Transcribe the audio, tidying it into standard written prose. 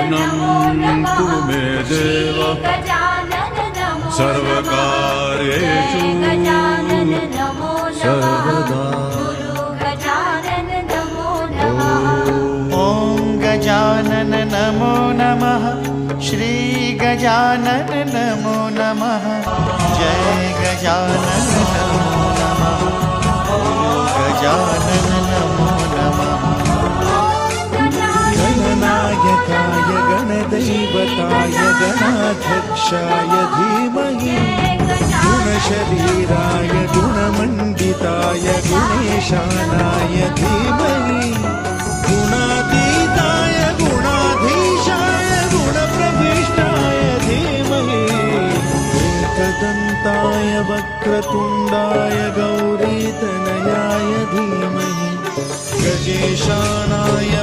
शरणं तु मे देव सर्वकार्येषु सर्वदा। ॐ गजानन नमो नमः। श्री गजानन नमो नमः। जय गजानन नमो नमः। गजानन नमो नमः। गणनायकाय गणदैवताय गणाध्यक्षाय धीमहि गुणशरीराय गुणमण्डिताय गुणेशानाय धीमहि गुणातीताय गुणाधीशाय गुणप्रविष्टाय धीमहि एकदन्ताय वक्रतुण्डाय गौरीतनयाय धीमहि गजेशानाय